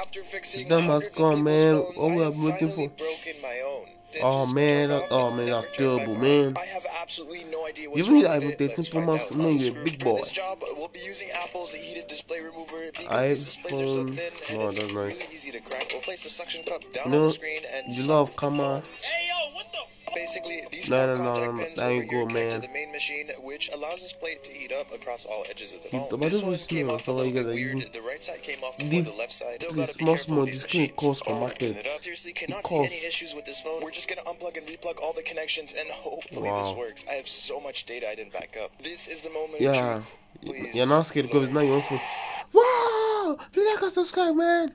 After fixing That must hundreds of come, people's man. phones, All I we have have waiting finally for. broken my own. Then Oh just turned man, off oh and man, that's never turned back terrible, on. man. I have absolutely no idea You what's really wrong with iPhone it. 13 Let's Pro find Max, out. man, you're a big For boy. this job, we'll be using Apple's heated display remover because these displays are so iPhone, thin and oh it's that's nice. really easy to crack. We'll place the suction cup You down on the know, screen and you suck love the phone. camera. Hey yo, what the? Basically, these No, four no, no, contact no, pins that over ain't here good, connect to man. the main machine, which allows this plate to heat up across all edges of the But phone. this This one is came new, off a so you little bit guys are weird. using. The right side came off before Leave, the left side. Still please, gotta be careful with these this can machines. cost for Open it markets. up. Seriously, It cannot see any costs. issues with this phone. We're just gonna unplug and replug all the connections, and hopefully this Wow. works. I have so much data I didn't back up. This is the moment of Yeah, truth. Please. you're not scared because it's not your own phone. Wow! Please like and subscribe, man.